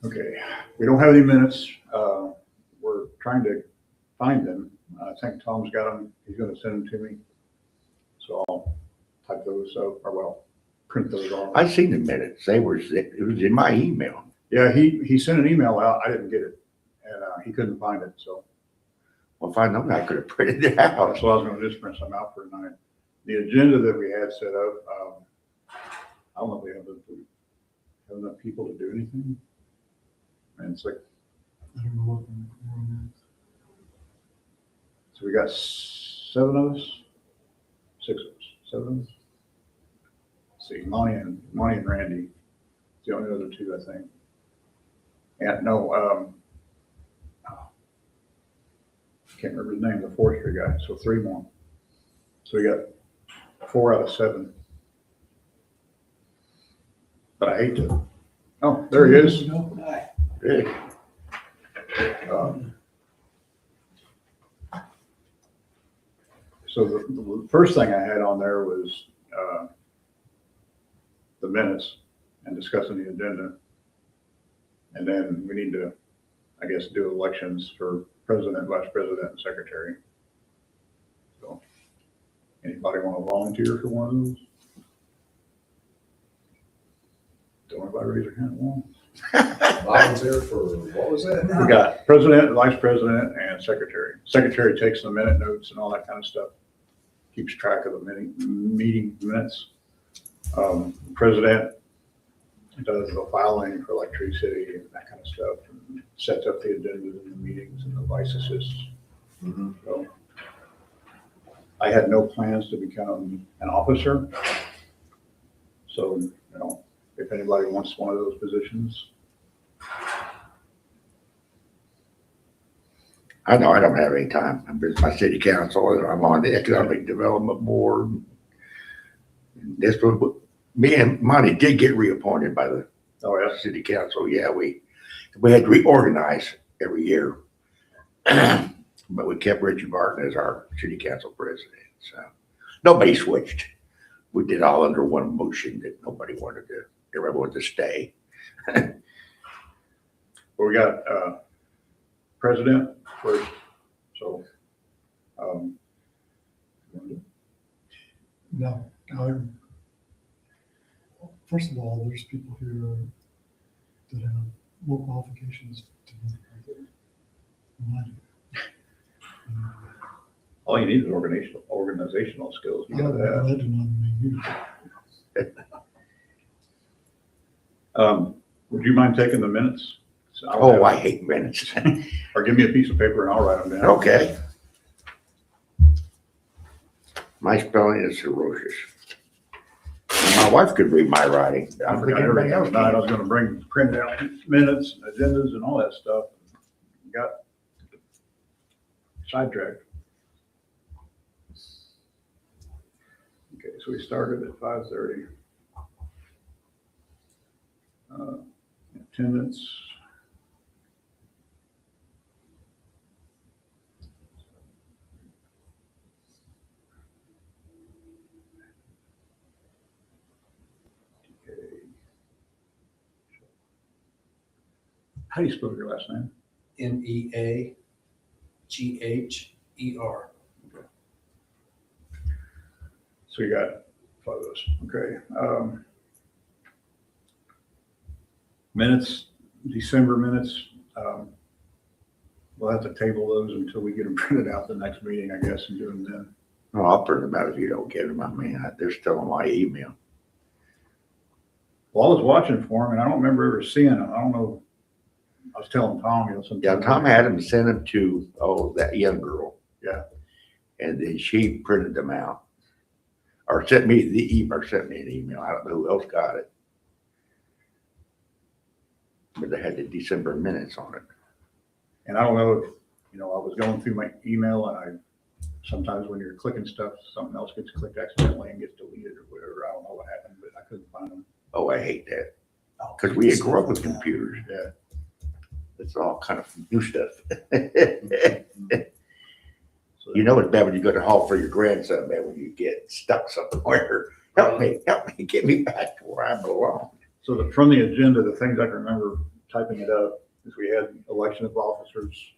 Okay, we don't have any minutes. We're trying to find them. I think Tom's got them. He's gonna send them to me. So I'll type those up, or well, print those off. I seen the minutes. It was in my email. Yeah, he sent an email out. I didn't get it, and he couldn't find it. So Well, if I'd known, I could have printed it out. that's why I was gonna just print some out for tonight. The agenda that we had set up, I don't know if we have enough people to do anything. And it's like, I don't know what the quorum is. so we got 7 of us, 6 of us, 7 of us. Let's see, Monty and Randy, the only other 2, I think. And no, can't remember his name, the forestry guy. So 3 more. So we got 4 out of 7. But I hate to. Oh, there he is. Good. So the first thing I had on there was the minutes and discussing the agenda. And then we need to, I guess, do elections for president, vice president, and secretary. So anybody want to volunteer for one of those? Don't everybody raise their hand at once. Volunteer for, what was that? We got president, vice president, and secretary. Secretary takes the minute notes and all that kind of stuff. Keeps track of the meeting minutes. President does the filing for like Tree City and that kind of stuff, and sets up the agendas in the meetings, and the vice assists. So I had no plans to become an officer. So, if anybody wants one of those positions. I know I don't have any time. I'm with my city council, and I'm on the economic development board. This one, me and Monty did get reappointed by the Oh, yeah. city council. Yeah, we had to reorganize every year. But we kept Richard Barton as our city council president. So nobody switched. We did all under one motion that nobody wanted to, everyone wanted to stay. Well, we got president first. So, No, first of all, there's people here that have more qualifications to be than I do. all you need is organizational skills. You got that. I do not mean you. Would you mind taking the minutes? So Oh, I hate minutes. Or give me a piece of paper and I'll write them down. Okay. My spelling is ferocious. My wife could read my writing. I forgot everything else tonight. I was gonna print out minutes, and agendas and all that stuff. Got sidetracked. Okay, so we started at 5:30. Attendance. Okay. How do you spell your last name? Meagher. So you got 5 of those, okay. Minutes, December minutes, we'll have to table those until we get them printed out the next meeting, I guess, and do them then. Oh, I'll print them out if you don't get them. I mean, they're still on my email. Well, I was watching for them and I don't remember ever seeing them. I don't know. I was telling Tom, sometimes. Yeah, Tom had them, sent them to, that young girl. Yeah. And then she printed them out. Or sent me an email. I don't know who else got it. But they had the December minutes on it. And I don't know if, I was going through my email and sometimes when you're clicking stuff, something else gets clicked accidentally and gets deleted or whatever. I don't know what happened, but I couldn't find them. Oh, I hate that. Because we had grew up with computers. Yeah. It's all kind of new stuff. So You know it's bad when you go to hall for your grandson, man, when you get stuck somewhere. Help me, get me back to where I belong. So from the agenda, the things I can remember typing it up, is we had election of officers.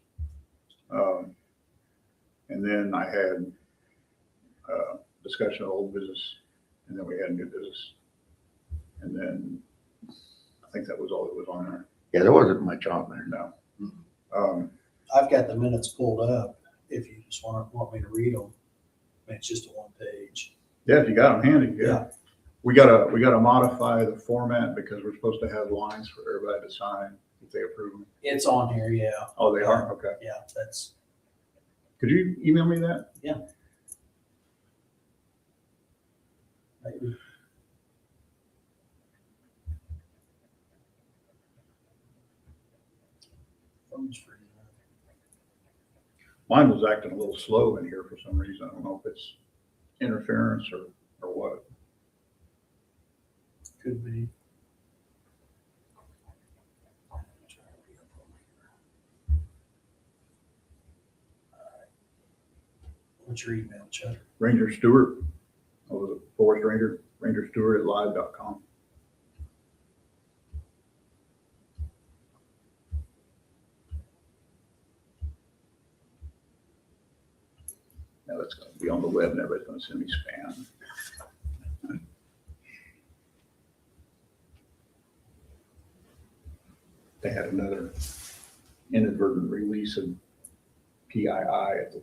And then I had discussion of old business, and then we had new business. And then I think that was all that was on there. Yeah, there wasn't much on there. No. I've got the minutes pulled up, if you just want me to read them. I mean, it's just a one page. Yeah, if you got them handy, yeah. Yeah. We gotta modify the format because we're supposed to have lines for everybody to sign if they approve them. It's on here, yeah. Oh, they are? Okay. Yeah, that's, Could you email me that? maybe. Phone's freezing up. Mine was acting a little slow in here for some reason. I don't know if it's interference or what. Could be. What's your email, Chuck? Ranger Stewart, I was a Forest Ranger, rangerstewart@live.com. Now that's gonna be on the web and everybody's gonna send me spam. They had another inadvertent release of PII at the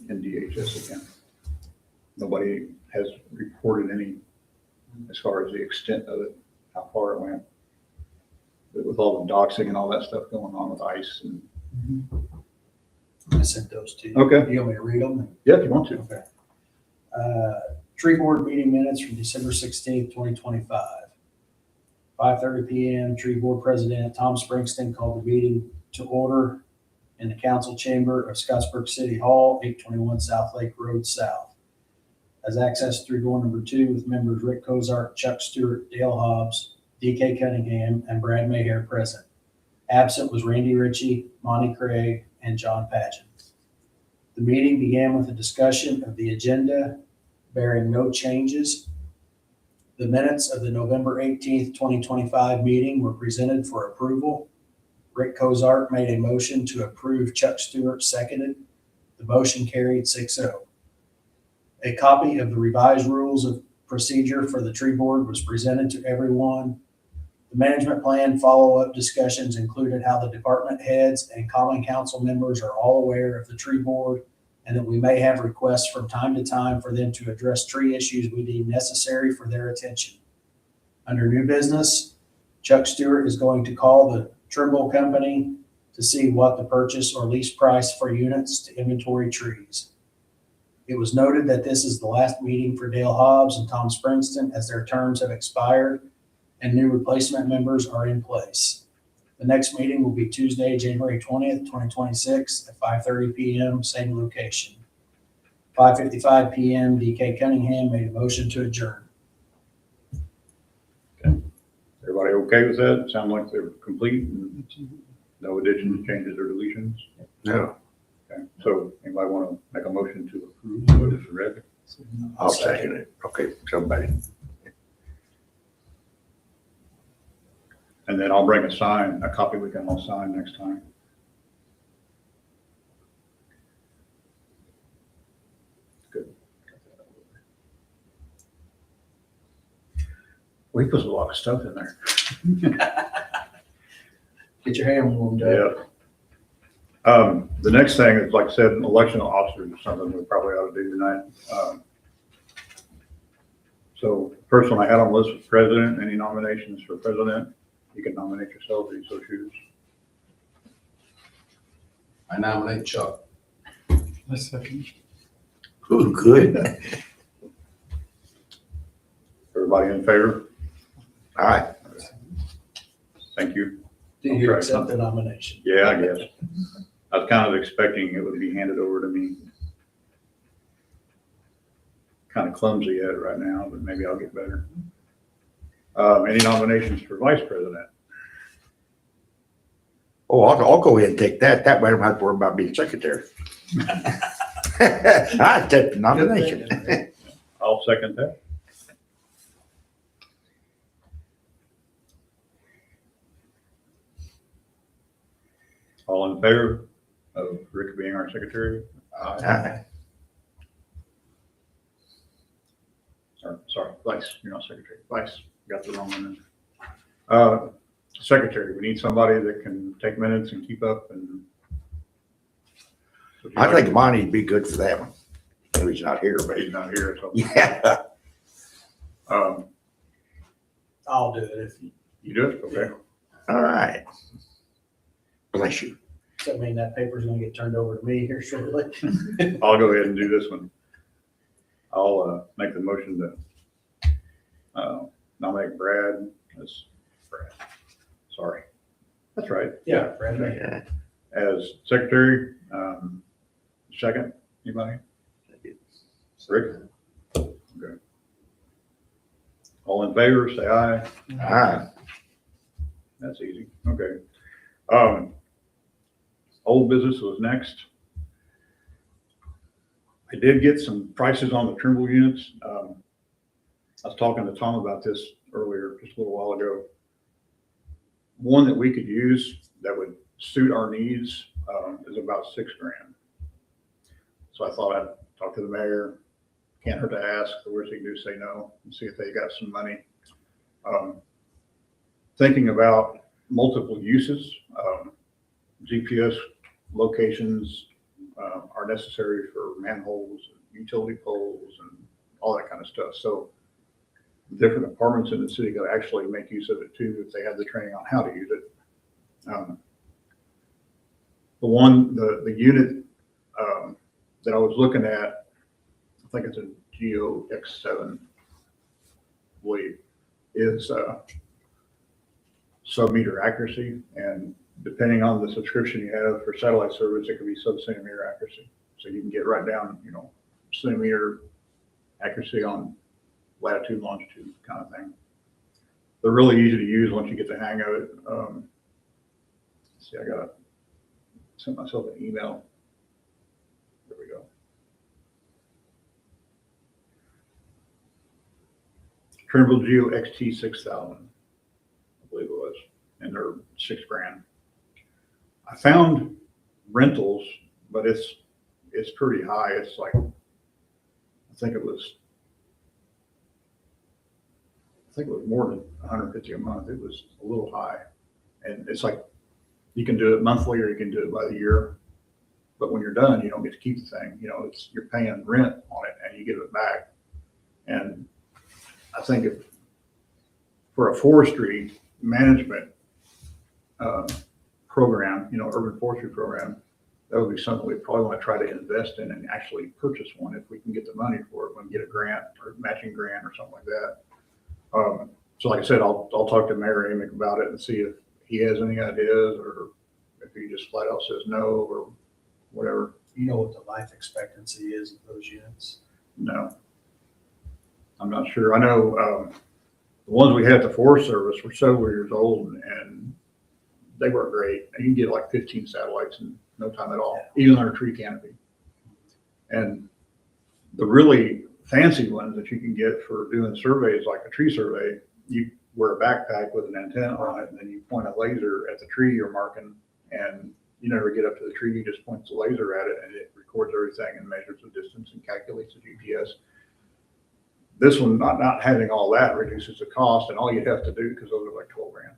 NDHS again. Nobody has reported any as far as the extent of it, how far it went. But with all the doxing and all that stuff going on with ICE and, I sent those to you. okay, You want me to read them? yeah, if you want to. Okay. Tree board meeting minutes from December 16th, 2025. 5:30 PM, tree board president Tom Springsteen called the meeting to order in the council chamber of Scottsburg City Hall, 821 South Lake Road South. As accessed through door number 2 with members Rick Cozart, Chuck Stewart, Dale Hobbs, DK Cunningham, and Brad Maher present. Absent was Randy Ritchie, Monty Craig, and John Pageant. The meeting began with a discussion of the agenda bearing no changes. The minutes of the November 18th, 2025 meeting were presented for approval. Rick Cozart made a motion to approve. Chuck Stewart seconded. The motion carried 6-0. A copy of the revised rules of procedure for the tree board was presented to everyone. The management plan follow-up discussions included how the department heads and common council members are all aware of the tree board and that we may have requests from time to time for them to address tree issues we deem necessary for their attention. Under new business, Chuck Stewart is going to call the Trimble Company to see what the purchase or lease price for units to inventory trees. It was noted that this is the last meeting for Dale Hobbs and Tom Springston as their terms have expired and new replacement members are in place. The next meeting will be Tuesday, January 20th, 2026 at 5:30 PM, same location. 5:55 PM, DK Cunningham made a motion to adjourn. Everybody okay with that? Sound like they're complete and no additions, changes, or deletions? No, Okay, so anybody want to make a motion to approve what is read? I'll second it. Okay, somebody. And then I'll bring a copy we can all sign next time. Good. We put a lot of stuff in there. Get your hand warmed up. Yeah. The next thing is, like I said, election of officers is something we probably ought to do tonight. So first one I had on the list was president. Any nominations for president? You can nominate yourself if you so choose. I nominate Chuck. I second. Ooh, good. Everybody in favor? All right. Thank you. Do you accept the nomination? Yeah, I guess. I was kind of expecting it would be handed over to me. Kind of clumsy at it right now, but maybe I'll get better. Any nominations for vice president? Oh, I'll go ahead and take that. That way I don't have to worry about being secretary. I take the nomination. I'll second that. All in favor of Rick being our secretary? Aye. Sorry, vice, you're not secretary, vice, got the wrong one. Secretary, we need somebody that can take minutes and keep up and. I think Monty'd be good for that one. No, he's not here, but He's not here, so. yeah. I'll do it if you, You do it, okay. All right. Bless you. does that mean that paper's gonna get turned over to me here shortly? I'll go ahead and do this one. I'll make the motion to nominate Brad as Brad. Sorry. That's right. Yeah, Brad. Yeah. As secretary, second, anybody? Rick? Okay. All in favor, say aye. Aye. That's easy. Okay. Old business was next. I did get some prices on the Trimble units. I was talking to Tom about this earlier, just a little while ago. One that we could use that would suit our needs is about $6,000. So I thought I'd talk to the mayor. Can't hurt to ask. The worst he can do is say no and see if they got some money. Thinking about multiple uses, GPS locations are necessary for manholes, utility poles, and all that kind of stuff. So different departments in the city could actually make use of it too if they had the training on how to use it. The unit that I was looking at, I think it's a Geo X7, I believe, is sub-meter accuracy, and depending on the subscription you have for satellite service, it could be sub-centimeter accuracy. So you can get right down, centimeter accuracy on latitude, longitude kind of thing. They're really easy to use once you get the hang of it. See, I got sent myself an email. There we go. Trimble Geo XT 6000, I believe it was, and they're $6,000. I found rentals, but it's pretty high. It's like, I think it was more than $150 a month. It was a little high. And it's like, you can do it monthly or you can do it by the year. But when you're done, you don't get to keep the thing. You're paying rent on it and you give it back. And I think if for a forestry management program, urban forestry program, that would be something we probably want to try to invest in and actually purchase one if we can get the money for it, when we get a grant or matching grant or something like that. So like I said, I'll talk to Mayor Amick about it and see if he has any ideas or if he just flat out says no or whatever. You know what the life expectancy is of those units? No, I'm not sure. I know the ones we had at the Forest Service were several years old and they weren't great. You can get like 15 satellites in no time at all, even under tree canopy. And the really fancy ones that you can get for doing surveys, like a tree survey, you wear a backpack with an antenna on it, and then you point a laser at the tree you're marking, and you never get up to the tree. You just point the laser at it, and it records everything and measures the distance and calculates the GPS. This one, not having all that, reduces the cost, and all you'd have to do, because those are like $12,000.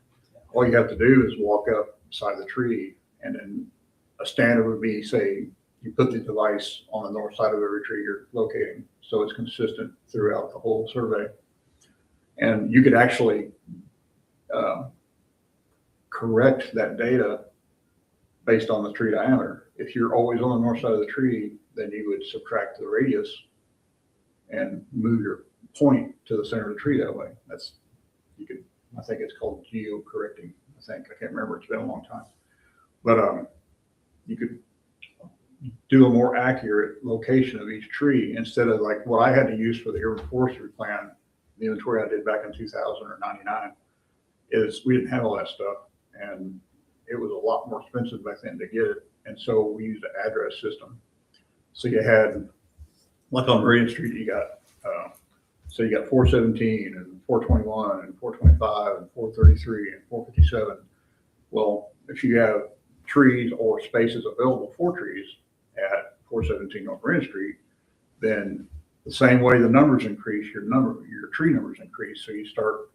All you have to do is walk up beside the tree, and then a standard would be, say, you put the device on the north side of every tree you're locating, so it's consistent throughout the whole survey. And you could actually correct that data based on the tree diameter. If you're always on the north side of the tree, then you would subtract the radius and move your point to the center of the tree that way. I think it's called geo-correcting. I can't remember, it's been a long time. But you could do a more accurate location of each tree instead of like what I had to use for the urban forestry plan, the inventory I did back in 2000 or 99, is we didn't have all that stuff. And it was a lot more expensive back then to get it. And so we used an address system. So you had, like on Meridian Street, you got, so you got 417 and 421 and 425 and 433 and 457. Well, if you have trees or spaces available for trees at 417 North Marina Street, then the same way the numbers increase, your tree numbers increase. So you start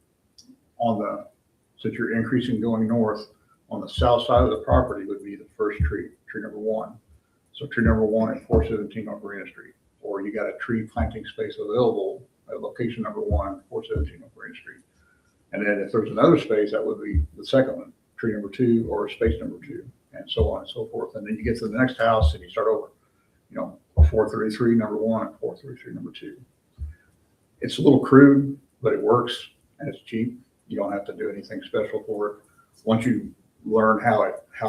on since you're increasing going north, on the south side of the property would be the first tree number one. So tree number one at 417 North Marina Street, or you got a tree planting space available at location number one, 417 North Marina Street. And then if there's another space, that would be the second one, tree number two or space number two, and so on and so forth. And then you get to the next house and you start over, 433 number one, 433 number two. It's a little crude, but it works and it's cheap. You don't have to do anything special for it. Once you learn how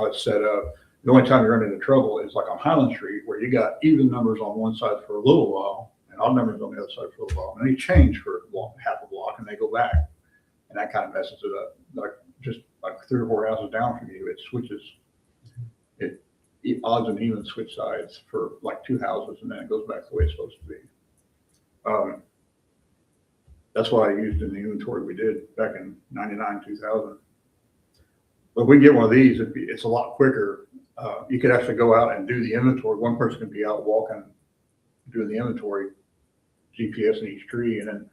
it's set up, the only time you run into trouble is like on Highland Street, where you got even numbers on one side for a little while and odd numbers on the other side for a little while. And they change for half a block and they go back. And that kind of messes it up. Like 3 or 4 houses down from you, it switches. It odds and evens switch sides for like 2 houses, and then it goes back the way it's supposed to be. That's what I used in the inventory we did back in 99, 2000. But if we get one of these, it's a lot quicker. You could actually go out and do the inventory. One person could be out walking, doing the inventory, GPS in each tree, and then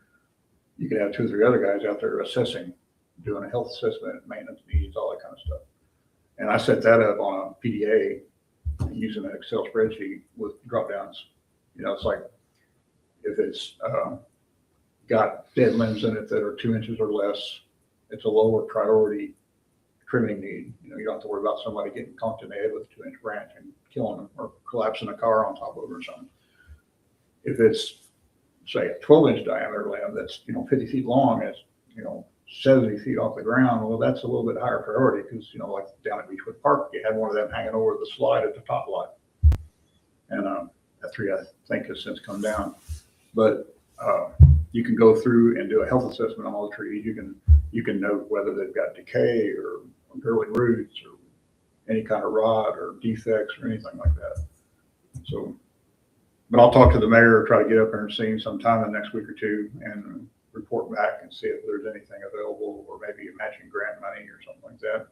you could have 2 or 3 other guys out there assessing, doing a health assessment, maintenance needs, all that kind of stuff. And I set that up on a PDA using an Excel spreadsheet with drop downs. It's like if it's got dead limbs in it that are 2 inches or less, it's a lower priority trimming need. You don't have to worry about somebody getting conked in the head with a 2-inch branch and killing them or collapsing a car on top of it or something. If it's, say, a 12-inch diameter limb that's 50 feet long, and it's 70 feet off the ground, well, that's a little bit higher priority because like down at Beechwood Park, you had one of them hanging over the slide at the top lot, and that tree I think has since come down. But you can go through and do a health assessment on all the trees. You can note whether they've got decay or curling roots or any kind of rot or defects or anything like that. So. But I'll talk to the mayor, try to get up there and see him sometime in the next week or two and report back and see if there's anything available or maybe a matching grant money or something like that.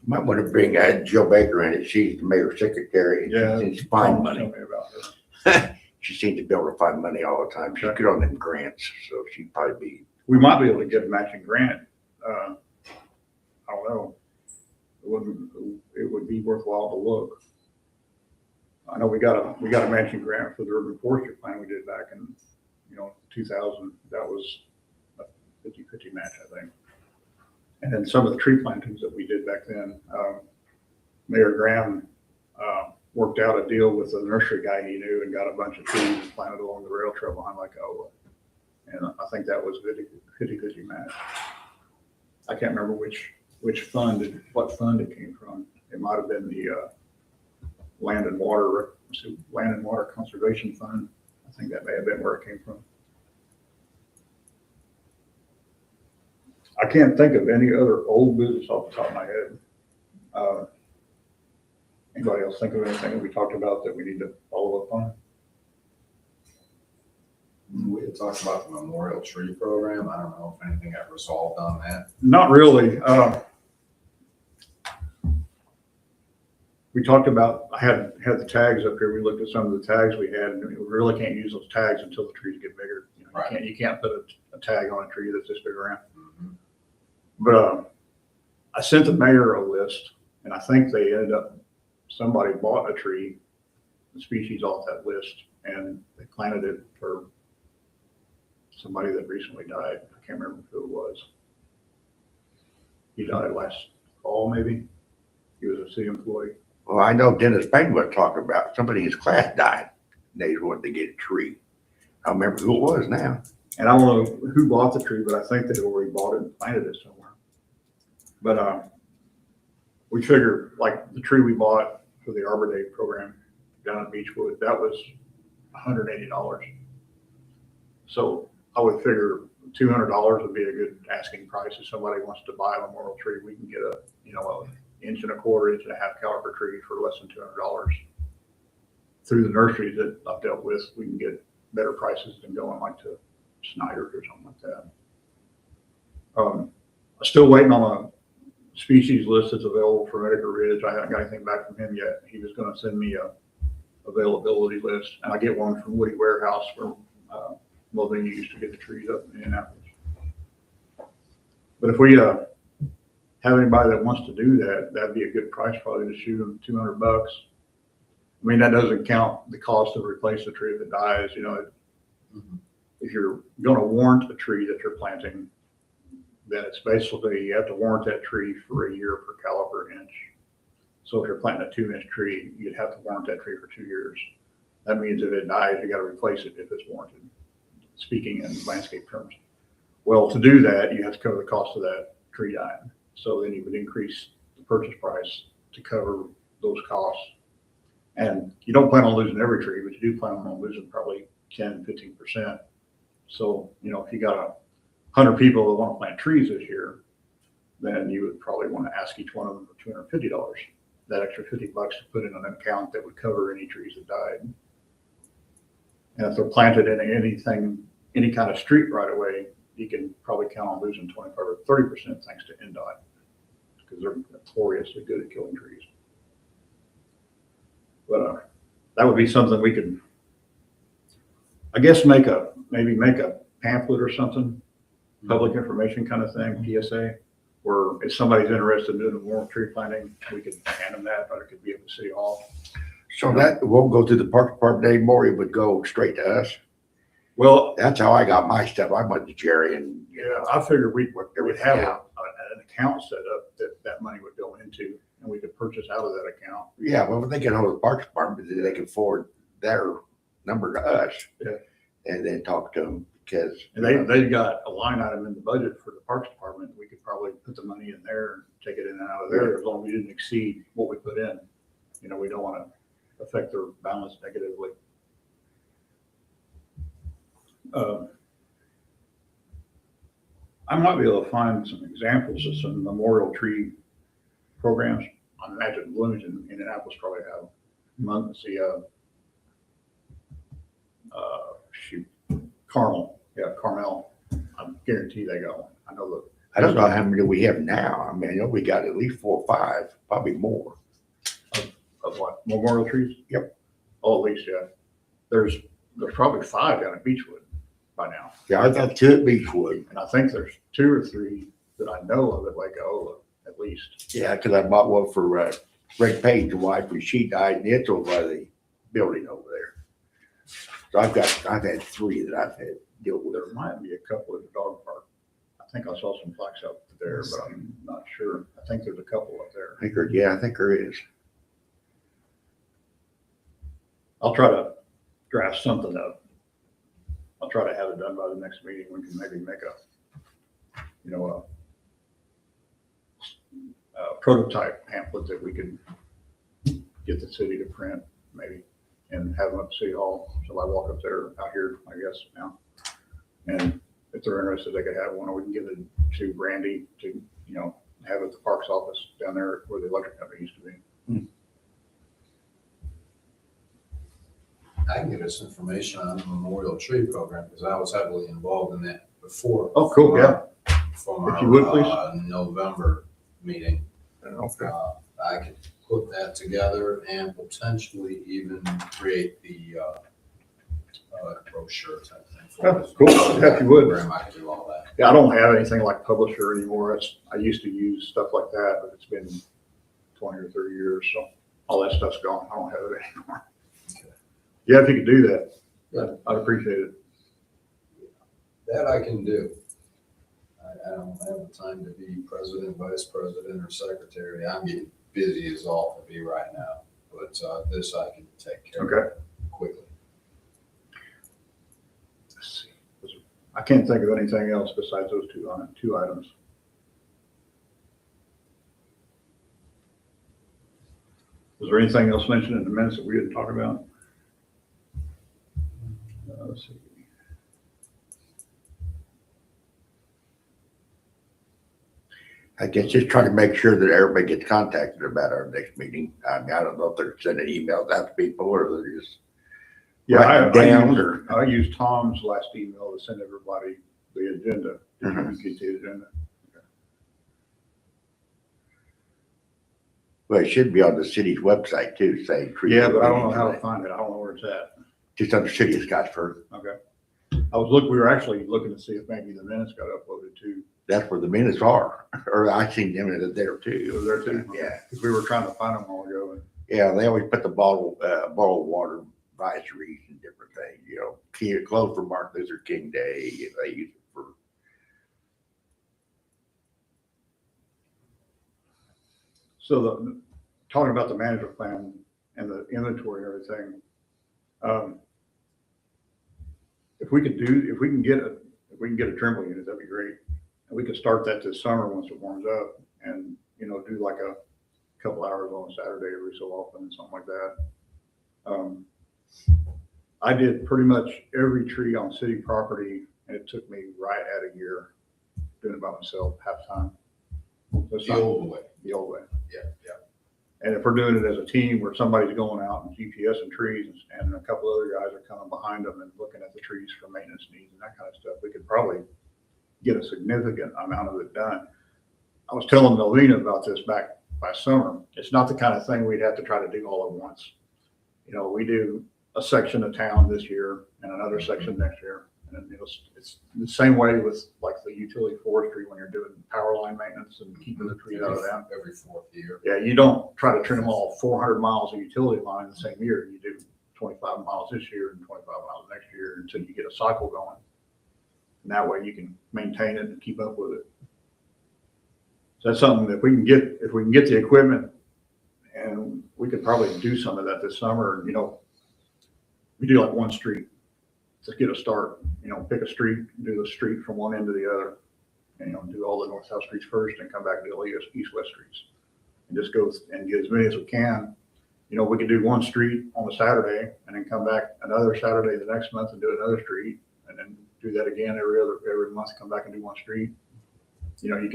Might want to bring Jill Baker in. She's the mayor's secretary. Yeah, She seems to find Tell money. me about her. She seems to be able to find money all the time. She's good on them grants, so she'd probably be. We might be able to get a matching grant. I don't know. It would be worthwhile to look. I know we got a matching grant for the urban forestry plan we did back in 2000. That was a 50-50 match, I think. And then some of the tree plantings that we did back then, Mayor Graham worked out a deal with a nursery guy he knew and got a bunch of trees and planted along the rail trail behind Lycola. And I think that was a 50-50 match. I can't remember what fund it came from. It might have been the Land and Water Conservation Fund. I think that may have been where it came from. I can't think of any other old business off the top of my head. Anybody else think of anything that we talked about that we need to follow up on? We had talked about the memorial tree program. I don't know if anything got resolved on that. Not really. We talked about, I had the tags up here. We looked at some of the tags we had, and we really can't use those tags until the trees get bigger. Right. You can't put a tag on a tree that's this big around. Mm-hmm. But I sent the mayor a list, and I think they ended up, somebody bought a tree, the species off that list, and they planted it for somebody that recently died. I can't remember who it was. He died last fall, maybe. He was a city employee. Well, I know Dennis Payne was talking about somebody in his class died. They just wanted to get a tree. I don't remember who it was now. And I don't know who bought the tree, but I think they already bought it and planted it somewhere. But we figured, like the tree we bought for the Arbor Day program down at Beechwood, that was $180. So I would figure $200 would be a good asking price. If somebody wants to buy a memorial tree, we can get a 1.25 inch, 1.5 inch caliber tree for less than $200. Through the nurseries that I've dealt with, we can get better prices than going like to Snyder's or something like that. I'm still waiting on species list that's available for Medical Ridge. I haven't got anything back from him yet. He was gonna send me a availability list, and I get one from Woody Warehouse where, Mulvaney used to get the trees up in Indianapolis. But if we, have anybody that wants to do that, that'd be a good price probably to shoot them $200. I mean, that doesn't count the cost of replace the tree if it dies, you know. If you're gonna warrant a tree that you're planting, then it's basically, you have to warrant that tree for a year per caliber inch. So if you're planting a 2-inch tree, you'd have to warrant that tree for 2 years. That means if it dies, you gotta replace it if it's warranted, speaking in landscape terms. Well, to do that, you have to cover the cost of that tree dying. So then you would increase the purchase price to cover those costs. And you don't plan on losing every tree, but you do plan on losing probably 10, 15%. So, you know, if you got 100 people that want to plant trees this year, then you would probably want to ask each one of them for $250. That extra $50 to put in an account that would cover any trees that died. And if they're planted in anything, any kind of street right away, you can probably count on losing 25 or 30% thanks to NDOT, because they're notoriously good at killing trees. But that would be something we could, I guess, maybe make a pamphlet or something, public information kind of thing, PSA, where if somebody's interested in doing more tree planting, we could hand them that, or it could be at the city hall. So that won't go through the park department anymore. It would go straight to us. Well, That's how I got my stuff. I went to Jerry and, yeah, I figured we'd have Yeah. an account set up that money would go into, and we could purchase out of that account. yeah, well, if they get hold of the park department, then they can forward their number to us. Yeah. And then talk to them because. And they've got a line item in the budget for the Parks Department. We could probably put the money in there and take it in and out of there as long as we didn't exceed what we put in. You know, we don't want to affect their balance negatively. I might be able to find some examples of some memorial tree programs. I imagine Bloomington, Indianapolis probably have months, Carmel. I guarantee they got one. I know I don't know how many we have now. I mean, I know we got at least 4 or 5, probably more. of what, memorial trees? Yep. Oh, at least, yeah. There's probably 5 down at Beechwood by now. Yeah, I got 2 at Beechwood. And I think there's 2 or 3 that I know of at Lake Iola, at least. Yeah, because I bought one for Rick Page, the wife, when she died, and it's over by the building over there. So I've had 3 that I've had deal with. There might be a couple at the dog park. I think I saw some plaques out there, but I'm not sure. I think there's a couple up there. I think there is. I'll try to draft something up. I'll try to have it done by the next meeting. We can maybe make a prototype pamphlet that we could get the city to print, maybe, and have them up at City Hall. So I walk up there, out here, I guess, now. And if they're interested, they could have one, or we can give it to Brandy to, have it at the Parks office down there where the electric company used to be. I can give us information on the Memorial Tree Program, because I was heavily involved in that before. Oh, cool, yeah. From If you would, please. our November meeting. Okay. I could put that together and potentially even create the brochure type thing. Oh, cool. Yeah, if you would. Program, I could do all that. Yeah, I don't have anything like Publisher anymore. I used to use stuff like that, but it's been 20 or 30 years, so all that stuff's gone. I don't have it anymore. Okay. Yeah, if you could do that, Yeah. I'd appreciate it. That I can do. I don't have the time to be president, vice president, or secretary. I'm getting busy as all to be right now, but this I can take care Okay. of quickly. Let's see. I can't think of anything else besides those two items. Was there anything else mentioned in the minutes that we didn't talk about? Let's see. I guess just trying to make sure that everybody gets contacted about our next meeting. I mean, I don't know if they're sending emails out to people or they're just Yeah, writing down or. I used Tom's last email to send everybody the agenda. Did Mhm. you get the agenda? Okay. Well, it should be on the city's website too, say. tree Yeah, board but I don't know meeting how to tonight. find it. I don't know where it's at. Just under City of Scottsburg. Okay. We were actually looking to see if maybe the minutes got uploaded too. That's where the minutes are, or I seen them in there Was too. there too? Yeah, Because we were trying to find them a while ago. And yeah, they always put the bottled water advisories and different things, you know, closed for Martin Luther King Day, and they use it for. So talking about the management plan and the inventory and everything, if we can get a Trimble unit, that'd be great. And we could start that this summer once it warms up and, you know, do like a couple hours on a Saturday every so often, something like that. I did pretty much every tree on city property, and it took me right at a year doing it by myself, half time. That's The not old way. the old way. Yeah, yeah. And if we're doing it as a team where somebody's going out and GPS and trees and a couple other guys are coming behind them and looking at the trees for maintenance needs and that kind of stuff, we could probably get a significant amount of it done. I was telling Melvina about this back by summer. It's not the kind of thing we'd have to try to do all at once. You know, we do a section of town this year and another section next year. And you know, it's the same way with like the utility forestry when you're doing power line maintenance and keeping the trees out of them. Every fourth year. Yeah, you don't try to trim them all 400 miles of utility line the same year. You do 25 miles this year and 25 miles next year until you get a cycle going. And that way you can maintain it and keep up with it. So that's something that if we can get the equipment, and we could probably do some of that this summer. You know, we do like one street to get a start. You know, pick a street, do the street from one end to the other, and, you know, do all the north-south streets first and come back to the east-west streets. And just go and get as many as we can. You know, we could do one street on a Saturday and then come back another Saturday the next month and do another street, and then do that again every month, come back and do one street. You know, you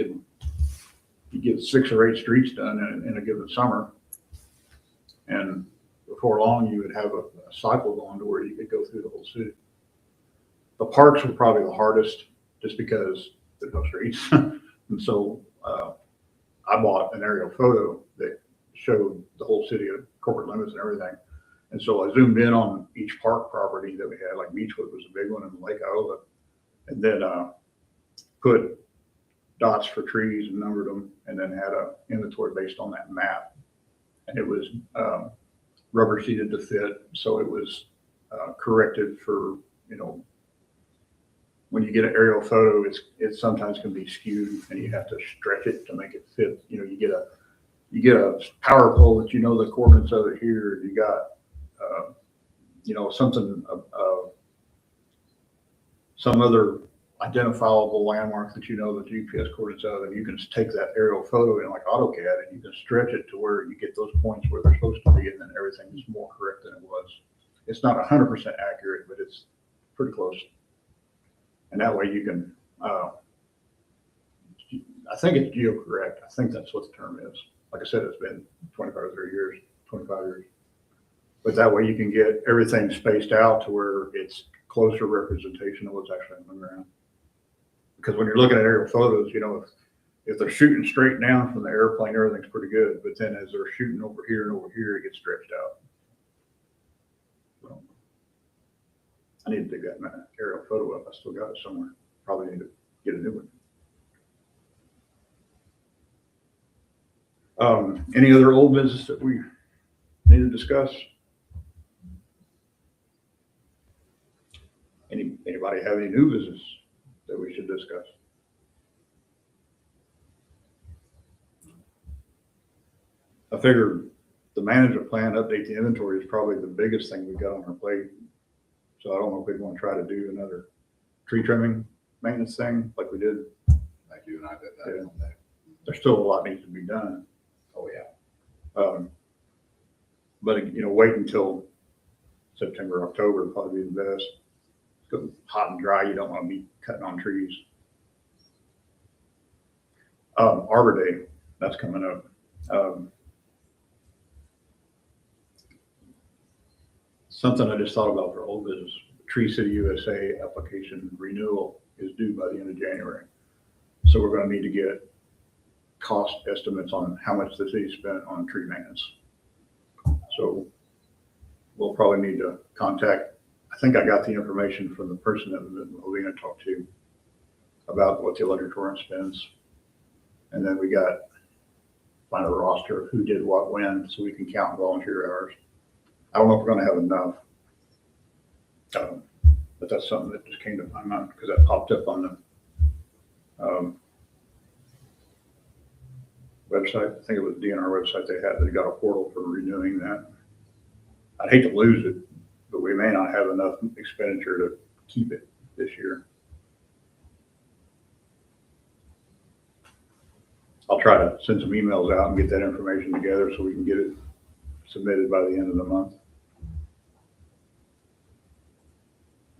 get 6 or 8 streets done in a given summer. And before long, you would have a cycle going to where you could go through the whole city. The parks were probably the hardest just because there's no streets. And so I bought an aerial photo that showed the whole city of corporate limits and everything. And so I zoomed in on each park property that we had, like Beechwood was a big one, and Lake Iowa. And then put dots for trees and numbered them, and then had a inventory based on that map. And it was rubber sheeted to fit, so it was corrected for, you know, when you get an aerial photo, it sometimes can be skewed, and you have to stretch it to make it fit. You know, you get a power pole that you know the coordinates of it here. You got you know, something some other identifiable landmark that you know the GPS coordinates of, and you can take that aerial photo in like AutoCAD and you can stretch it to where you get those points where they're supposed to be, and then everything is more correct than it was. It's not 100% accurate, but it's pretty close. And that way you can, I think it's geocorrect. I think that's what the term is. Like I said, it's been 25 or 30 years, 25 years. But that way you can get everything spaced out to where it's closer representation of what's actually on the ground. Because when you're looking at aerial photos, you know, if they're shooting straight down from the airplane, everything's pretty good. But then as they're shooting over here and over here, it gets stretched out. So I need to dig that aerial photo up. I still got it somewhere. Probably need to get a new one. Any other old business that we need to discuss? Anybody have any new business that we should discuss? I figure the management plan, update the inventory is probably the biggest thing we got on our plate. So I don't know if we want to try to do another tree trimming maintenance thing like we did. Like you and I did that one day. There's still a lot needs to be done. Oh, yeah. But you know, wait until September, October would probably be the best. Because hot and dry, you don't want to be cutting on trees. Arbor Day, that's coming up. Something I just thought about for old business, Tree City USA application renewal is due by the end of January. So we're going to need to get cost estimates on how much the city spent on tree maintenance. So we'll probably need to contact, I think I got the information from the person that Alina talked to about what the electric spends. And then we got find a roster of who did what when, so we can count volunteer hours. I don't know if we're gonna have enough. But that's something that just came to my mind because that popped up on the website. I think it was the DNR website they had. They got a portal for renewing that. I'd hate to lose it, but we may not have enough expenditure to keep it this year. I'll try to send some emails out and get that information together so we can get it submitted by the end of the month.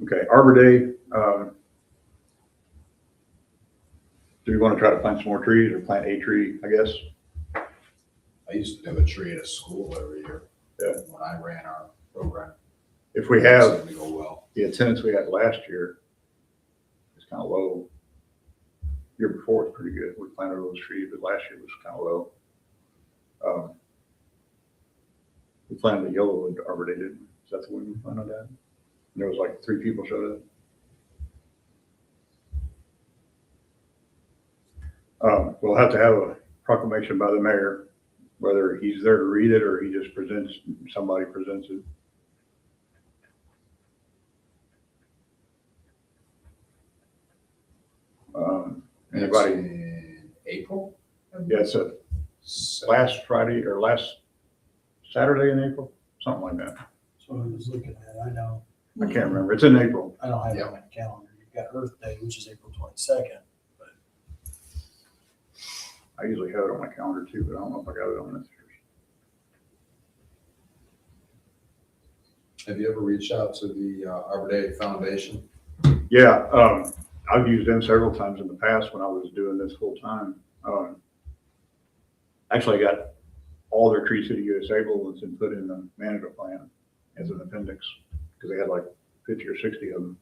Okay, Arbor Day. Do we want to try to plant some more trees or plant a tree, I guess? I used to do a tree at a school every year. Yeah. When I ran our program. If we have It seemed to go well. the attendance we had last year, it's kind of low. Year before was pretty good. We planted those trees, but last year was kind of low. We planted the Yellowwood Arbor Day, didn't we? Is that the one we planted that? There was like 3 people showed up. We'll have to have a proclamation by the mayor, whether he's there to read it or he just somebody presents it. Anybody? It's in April? Yeah, it's a last Friday or last Saturday in April, something like that. So I was looking at, I know, I can't remember. It's in April. I don't have it on my calendar. You've got Earth Day, which is April 22nd. I usually have it on my calendar too, but I don't know if I got it on this year's. Have you ever reached out to the Arbor Day Foundation? Yeah, I've used them several times in the past when I was doing this full time. Actually, I got all their Tree City USA bulletins and put in the management plan as an appendix because they had like 50 or 60 of them.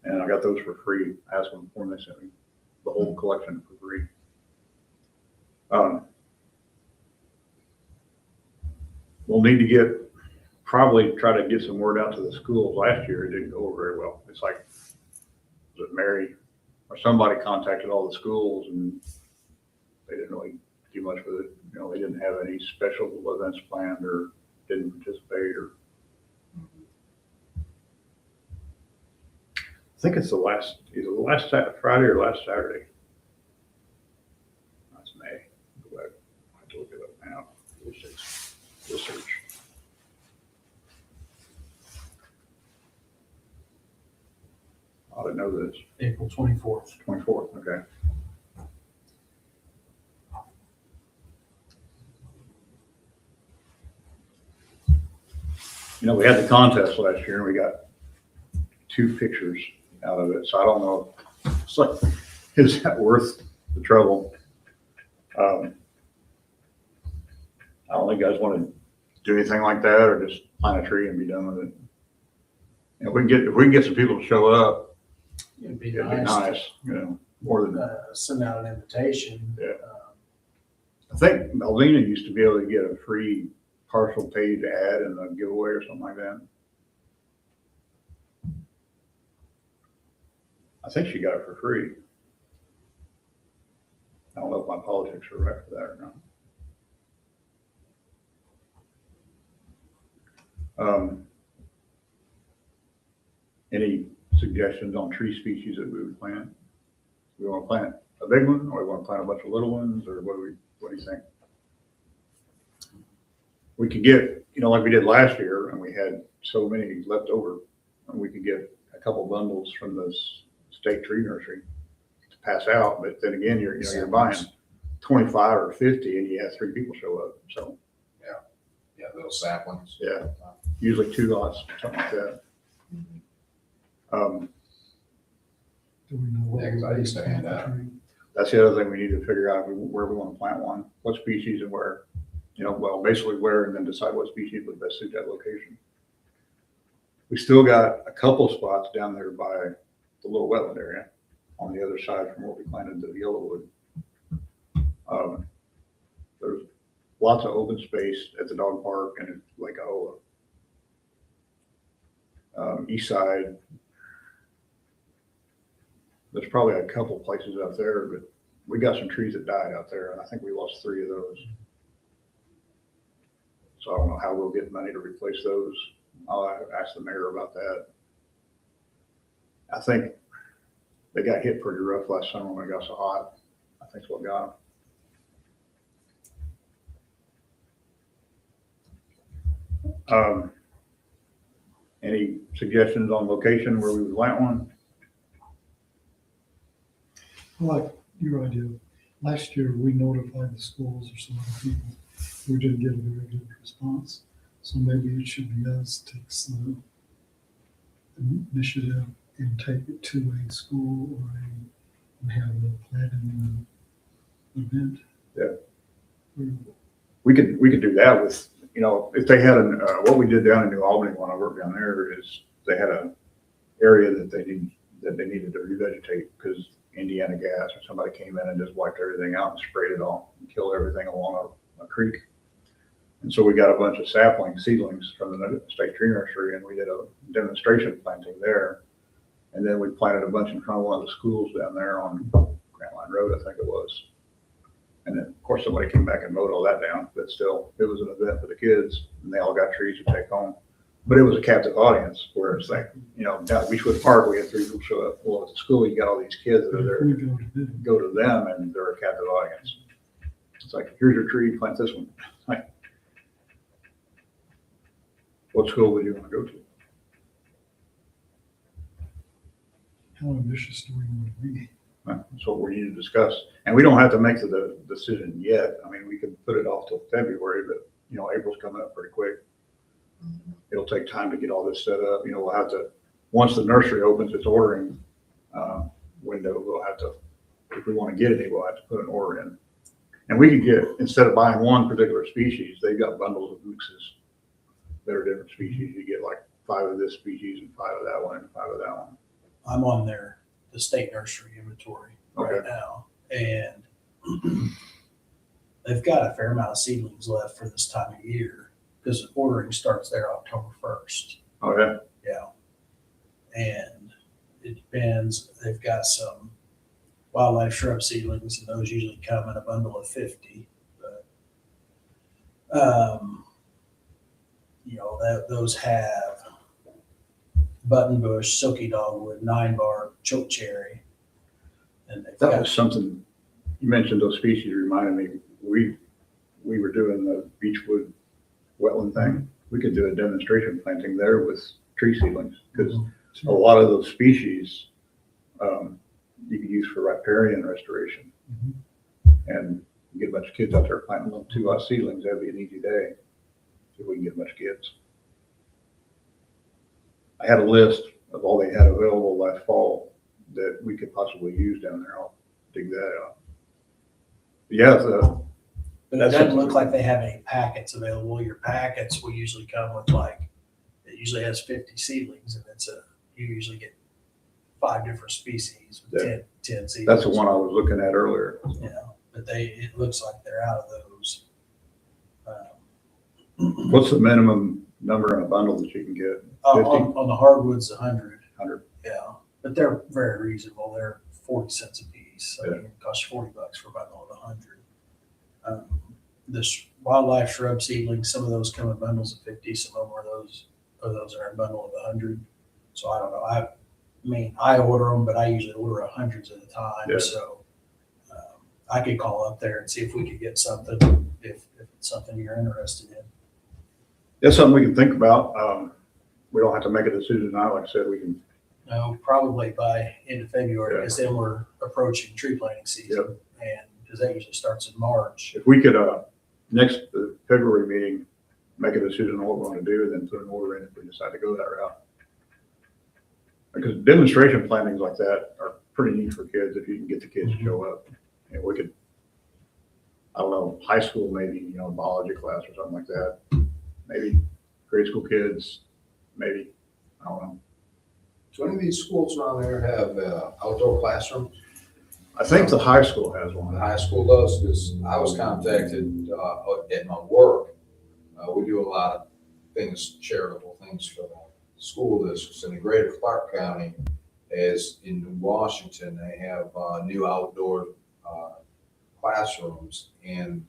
And I got those for free. I asked them for them, they sent me the whole collection for free. We'll need to probably try to get some word out to the schools. Last year, it didn't go over very well. It's like, was it Mary or somebody contacted all the schools and they didn't really do much with it. You know, they didn't have any special events planned or didn't participate or. I think it's either the last Friday or last Saturday. That's May. Go back. I have to look it up now. We'll search. I didn't know this. April 24th. 24th, okay. You know, we had the contest last year and we got 2 pictures out of it. So I don't know. It's like, is that worth the trouble? I don't think you guys want to do anything like that or just plant a tree and be done with it. And if we can get some people to show up, It'd be it'd be nice nice, you know, more than. to send out an invitation. Yeah. I think Melvina used to be able to get a free partial page ad in a giveaway or something like that. I think she got it for free. I don't know if my politics are right for that or not. Any suggestions on tree species that we would plant? We want to plant a big one or we want to plant a bunch of little ones or what do you think? We could get, you know, like we did last year and we had so many left over and we could get a couple bundles from this state tree nursery to pass out. But then again, you're buying 25 or 50 and you have 3 people show up. So Yeah, little saplings. yeah, usually 2 lots, something like that. Do we know what? Yeah, 'cause I used to hand out. That's the other thing we need to figure out where we want to plant one, what species and where. You know, well, basically where and then decide what species would best suit that location. We still got a couple spots down there by the little wetland area on the other side from where we planted the Yellowwood. There's lots of open space at the dog park and at Lake Iowa. East side, there's probably a couple places out there, but we got some trees that died out there, and I think we lost 3 of those. So I don't know how we'll get money to replace those. I'll ask the mayor about that. I think they got hit pretty rough last summer when it got so hot. I think it's what got them. Any suggestions on location where we would plant one? I like your idea. Last year, we notified the schools or some other people. We didn't get a very good response. So maybe it should be us take some initiative and take it to a school or and have a planning event. Yeah. We could do that with, you know, if they had what we did down in New Albany when I worked down there is they had an area that they needed to revegetate because Indiana Gas or somebody came in and just wiped everything out and sprayed it all and killed everything along a creek. And so we got a bunch of sapling seedlings from the state tree nursery, and we did a demonstration planting there. And then we planted a bunch in front of one of the schools down there on Grant Line Road, I think it was. And then, of course, somebody came back and mowed all that down, but still, it was an event for the kids, and they all got trees to take home. But it was a captive audience, where it's like, you know, down at Beechwood Park, we had 3 people show up. Well, at the school, you got all these kids that are there. We go to them. Go to them, and they're a captive audience. It's like, here's your tree, plant this one. Like, what school would you want to go to? How ambitious do we want to be? That's what we need to discuss. And we don't have to make the decision yet. I mean, we can put it off till February, but, you know, April's coming up pretty quick. It'll take time to get all this set up. You know, we'll have to, once the nursery opens its ordering window, we'll have to, if we want to get any, we'll have to put an order in. And we could get, instead of buying one particular species, they've got bundles of mixes that are different species. You get like 5 of this species and 5 of that one and 5 of that one. I'm on the state nursery inventory right Okay. now, and they've got a fair amount of seedlings left for this time of year because the ordering starts there October 1st. Oh, yeah. Yeah. And it depends. They've got some wildlife shrub seedlings, and those usually come in a bundle of 50. But, you know, those have buttonbush, silky dogwood, 9-bark, chokecherry. And they've That got, was something, you mentioned those species, reminded me, we were doing the Beechwood wetland thing. We could do a demonstration planting there with tree seedlings, because a lot of those species you can use for riparian restoration. And you get a bunch of kids out there planting little 2 seedlings, that'd be an easy day if we can get a bunch of kids. I had a list of all they had available last fall that we could possibly use down there. I'll dig that out. Yeah, but it that's doesn't something- look like they have any packets available. Your packets will usually come with it usually has 50 seedlings, and you usually get 5 different species with Yeah. 10 seedlings. that's the one I was looking at earlier. Yeah, but it looks like they're out of those. What's the minimum number in a bundle that you can get? 50? On the hardwoods, 100. 100. Yeah, but they're very reasonable. They're 40 cents a piece. I Yeah. mean, it costs $40 for a bundle of 100. This wildlife shrub seedlings, some of those come in bundles of 50. Some of those are a bundle of 100. So I don't know. I mean, I order them, but I usually order hundreds at a time. Yeah. So I could call up there and see if we could get something if it's something you're interested in. That's something we can think about. We don't have to make a decision now. Like I said, we can, No, probably by end of February, Yeah. because then we're approaching tree planting season. And because that usually starts in March. if we could, next February meeting, make a decision on what we want to do, and then put an order in if we decide to go that route. Because demonstration plantings like that are pretty neat for kids if you can get the kids to show up. And we could, I don't know, high school maybe, you know, biology class or something like that. Maybe grade school kids, maybe, I don't know. Do any of these schools around there have outdoor classrooms? I think the high school has The one. high school does, because I was contacted at my work. We do a lot of things, charitable things for the school districts in the greater Clark County. As in Washington, they have new outdoor classrooms, and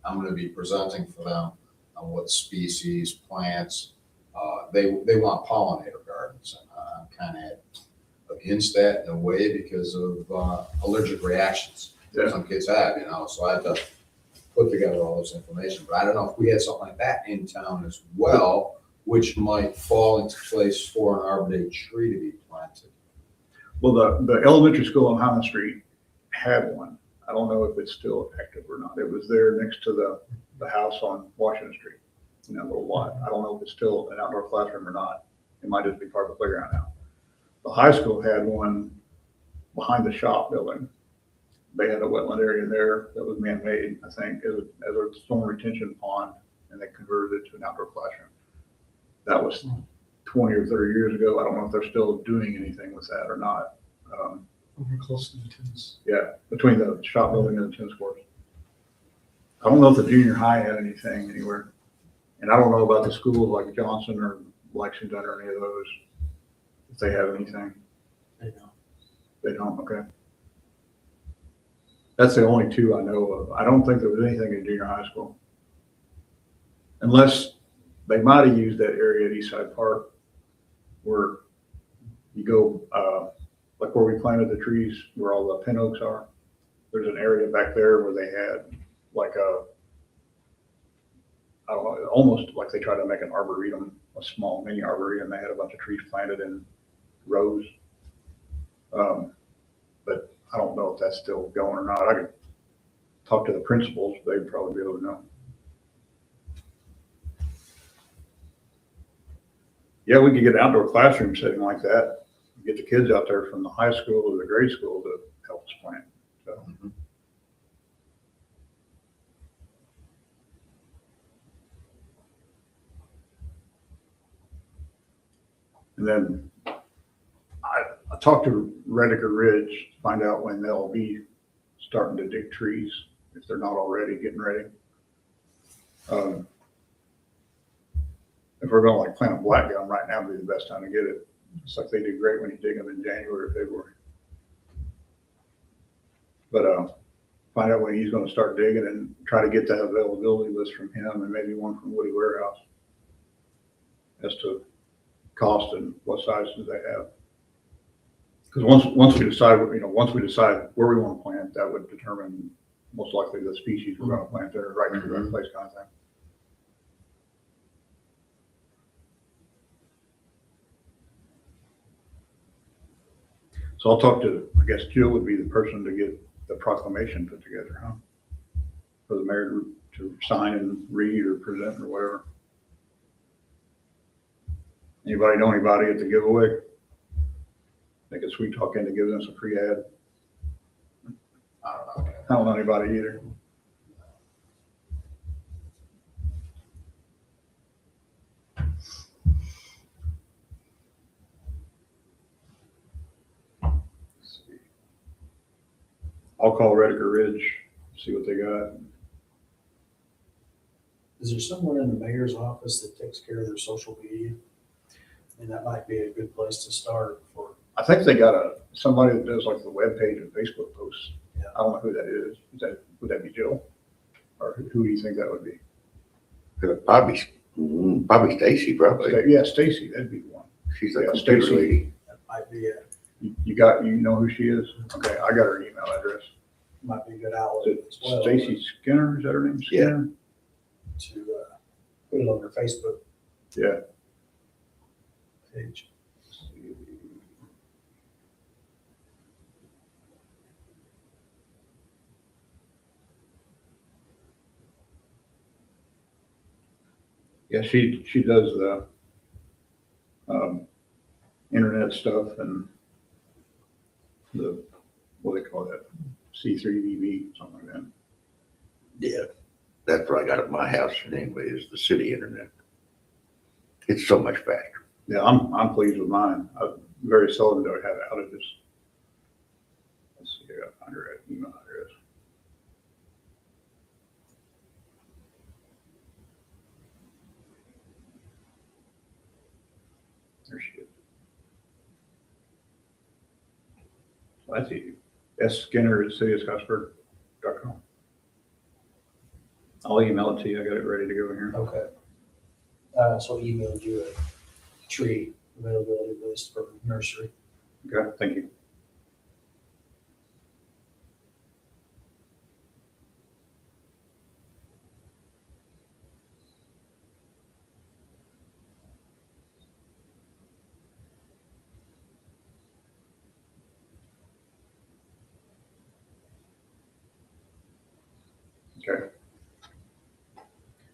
I'm going to be presenting for them on what species, plants. They want pollinator gardens, and I'm kind of against that in a way because of allergic reactions Yeah. some kids have, so I had to put together all this information. But I don't know if we had something like that in town as well, which might fall into place for an Arbor Day tree to be planted. Well, the elementary school on Highland Street had one. I don't know if it's still active or not. It was there next to the house on Washington Street, in that little lot. I don't know if it's still an outdoor classroom or not. It might just be part of the playground now. The high school had one behind the shop building. They had a wetland area there that was man-made, I think, as a storm retention pond, and they converted it to an outdoor classroom. That was 20 or 30 years ago. I don't know if they're still doing anything with that or not. Over close to the tennis. Yeah, between the shop building and the tennis courts. I don't know if the junior high had anything anywhere. And I don't know about the schools like Johnson or Lexington or any of those, if they have anything. They don't. They don't, okay. That's the only two I know of. I don't think there was anything in junior high school. Unless they might have used that area at Eastside Park where you go, like where we planted the trees, where all the pin oaks are. There's an area back there where they had like I don't know, almost like they tried to make an arboretum, a small mini arboretum. They had a bunch of trees planted in rows. But I don't know if that's still going or not. I could talk to the principals. They'd probably be able to know. Yeah, we could get an outdoor classroom setting like that. Get the kids out there from the high school to the grade school to help us plant. So. And then I talked to Rediker Ridge to find out when they'll be starting to dig trees, if they're not already getting ready. If we're gonna like plant a black gum right now, would be the best time to get it. It's like they do great when you dig them in January or February. But find out when he's gonna start digging and try to get that availability list from him and maybe one from Woody Warehouse as to cost and what sizes they have. Because once we decide, once we decide where we want to plant, that would determine most likely the species we're going to plant there, right in the right place kind of thing. So I'll talk to, I guess Jill would be the person to get the proclamation put together, huh? For the mayor to sign and read or present or whatever. Anybody know anybody at the giveaway? Think it's sweet talking to giving us a free ad. I don't know. I don't know anybody either. Let's see. I'll call Rediker Ridge, see what they got. Is there someone in the mayor's office that takes care of their social media? And that might be a good place to start for. I think they got somebody that does like the web page and Facebook posts. Yeah. I don't know who that is. Would that be Jill? Or who do you think that would be? Probably Stacy, probably. Yeah, Stacy, that'd be the one. She's a Yeah, computer Stacy. lady. That might be a, You know who she is? Okay, I got her email address. might be a good Is outlet it as well. Stacy Skinner? Is that her name? Yeah. Skinner? To put it on their Facebook Yeah. page. Yeah, she does the internet stuff and the, what do they call that? C3VV, something like that. Yeah, that's what I got at my house anyway, is the city internet. It's so much faster. Yeah, I'm pleased with mine. I very seldom do I have outages. Let's see. see, I found her email address. There she is. So that's easy. SSkinner@cityofscottsburg.com. I'll email it to you. I got it ready to go here. Okay. So I emailed you a tree availability list for nursery. Okay, thank you. Okay.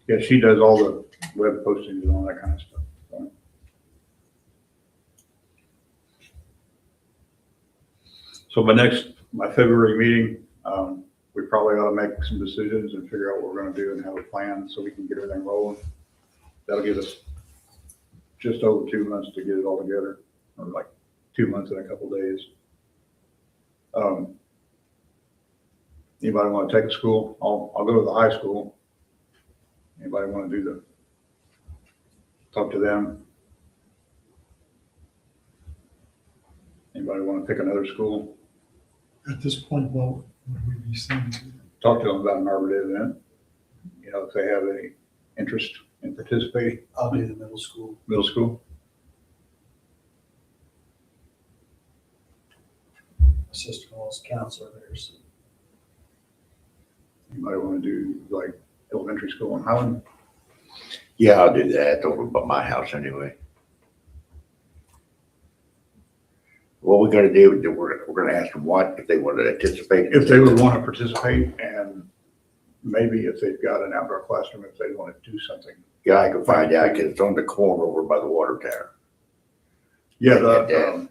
Yeah, she does all the web postings and all that kind of stuff. So my February meeting, we probably ought to make some decisions and figure out what we're gonna do and have a plan so we can get everything rolling. That'll give us just over 2 months to get it all together, or like 2 months and a couple days. Anybody want to take a school? I'll go to the high school. Anybody want to talk to them? Anybody want to pick another school? At this point, what would we be saying to them? Talk to them about an Arbor Day event. You know, if they have any interest in participating, I'll do the middle school. middle school. My sister-in-law's a counselor there, so. Anybody want to do like elementary school in Highland? Yeah, I'll do that over by my house anyway. What we're gonna do, we're gonna ask them what, if they want to participate. If they would want to participate, and maybe if they've got an outdoor classroom, if they want to do something. Yeah, I can find out, cause it's on the corner over by the water tower. Yeah, Yeah.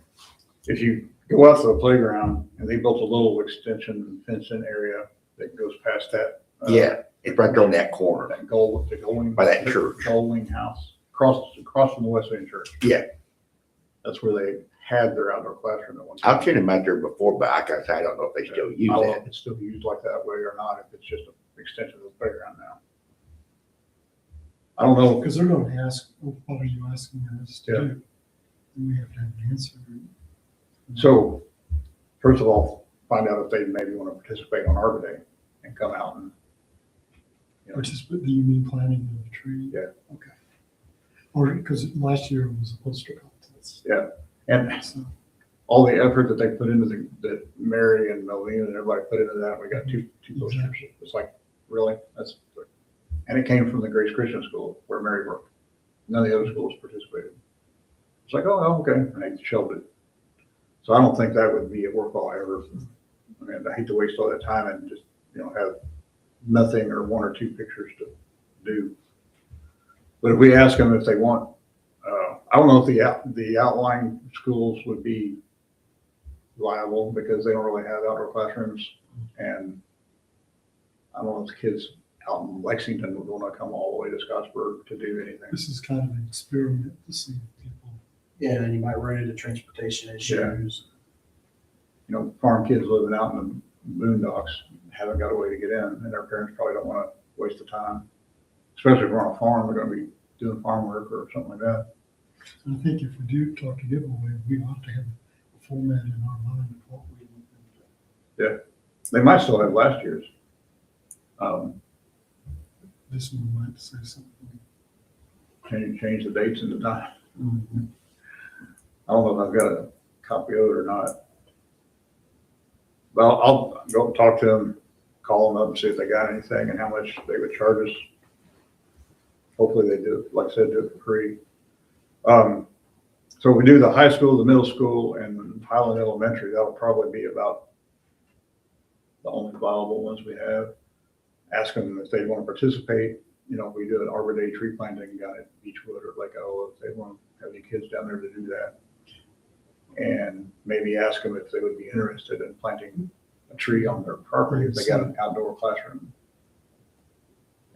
if you go out to the playground, and they built a little extension fenced-in area that goes past that. Yeah, it's right there on that corner. That Golding. By that church. Golding House, across from the Wesleyan Church. Yeah. That's where they had their outdoor classroom at one time. I've seen them out there before, but I guess I don't know if they still use I don't know that. if it's still used like that way or not, if it's just an extension of the playground now. I don't know, Because they're going to ask, oh, what are you asking us to Yeah. do? And we have to have an answer. so, first of all, find out if they maybe want to participate on Arbor Day and come out and, you know, Which is, do you mean planting of the tree? Yeah. Okay. Or, because last year it was a poster contest. Yeah. And So, all the effort that they put into that Mary and Melvina and everybody put into that, we got two posters. Exactly. It's like, really? And it came from the Grace Christian School where Mary worked. None of the other schools participated. It's like, oh, okay, and they shelved it. So I don't think that would be a worthwhile effort. I mean, I hate to waste all that time and just, you know, have nothing or one or two pictures to do. But if we ask them if they want, I don't know if the outlying schools would be viable because they don't really have outdoor classrooms. And I don't know if the kids out in Lexington would want to come all the way to Scottsburg to do anything. this is kind of an experiment to see if people. Yeah, and you might run into transportation issues. You know, farm kids living out in the boondocks haven't got a way to get in, and their parents probably don't want to waste the time. Especially if we're on a farm, they're going to be doing farm work or something like that. I think if we do talk to giveaway, we ought to have a format in our mind of what we want them They might still have last year's. to. This one might say something. Change the dates and the time. I don't know if I've got a copy of it or not. Well, I'll go and talk to them, call them up and see if they got anything and how much they would charge us. Hopefully they do, like I said, do it for free. So we do the high school, the middle school, and Highland Elementary. That'll probably be about the only viable ones we have. Ask them if they want to participate. You know, if we do an Arbor Day tree planting down at Beechwood or Lake Iowa, if they want to have any kids down there to do that. And maybe ask them if they would be interested in planting a tree on their property if they got an outdoor classroom.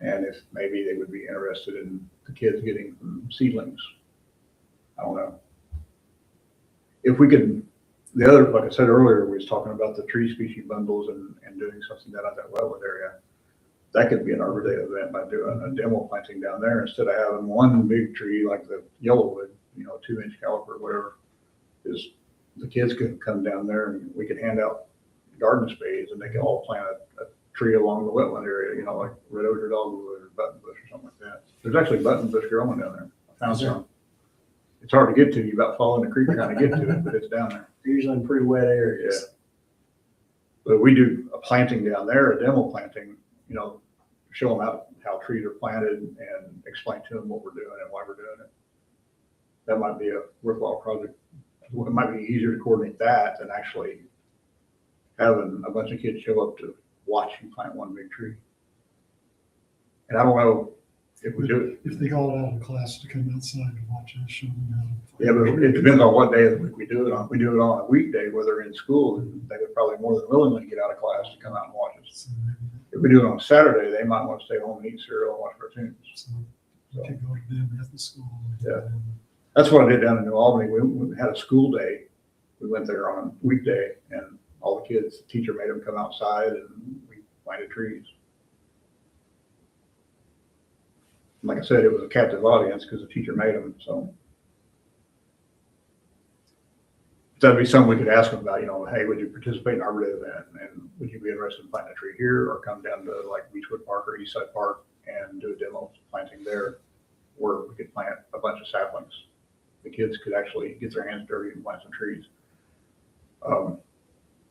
And if maybe they would be interested in the kids getting some seedlings. I don't know. If we could The other, like I said earlier, we was talking about the tree species bundles and doing something down at that wetland area. That could be an Arbor Day event by doing a demo planting down there instead of having one big tree like the yellowwood, 2-inch caliper, whatever. Is the kids could come down there and we could hand out garden spades and they could all plant a tree along the wetland area, like red ochre dogwood or buttonbush or something like that. There's actually buttonbush growing down there. I found Is there? some. It's hard to get to. You about following the creek to kind of get to it, but it's down there. Usually in pretty wet areas. But we do a planting down there, a demo planting, show them how trees are planted and explain to them what we're doing and why we're doing it. That might be a worthwhile project. It might be easier to coordinate that than actually having a bunch of kids show up to watch you plant one big tree. And I don't know if we do it. If they got out of class to come outside and watch us, show them how to. Yeah, but it depends on what day of the week we do it on. If we do it on a weekday, where they're in school, they would probably more than willingly get out of class to come out and watch us. So maybe If we do it on Saturday, they might want to stay home and eat cereal and watch cartoons. so we could go to them at the school. Yeah. That's what I did down in New Albany. We had a school day. We went there on a weekday and all the kids, the teacher made them come outside and we planted trees. Like I said, it was a captive audience because the teacher made them, so. That'd be something we could ask them about, hey, would you participate in Arbor Day event? And would you be interested in planting a tree here or come down to like Beechwood Park or Eastside Park and do a demo planting there where we could plant a bunch of saplings. The kids could actually get their hands dirty and plant some trees.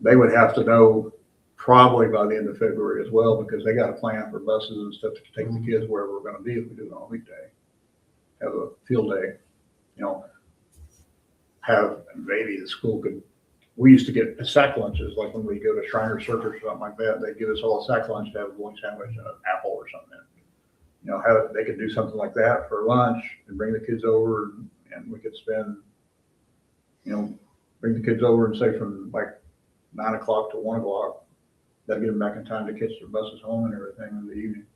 They would have to know probably by the end of February as well, because they got to plan for buses and stuff to take the kids wherever we're going to be if we do it on a weekday. Have a field day, have maybe the school could, we used to get sack lunches, like when we go to Shriner Circus or something like that, they'd give us all a sack lunch to have a lunch sandwich and an apple or something. They could do something like that for lunch and bring the kids over and we could spend, bring the kids over and say from like 9 o'clock to 1 o'clock. That'd get them back in time to catch their buses home and everything in the evening.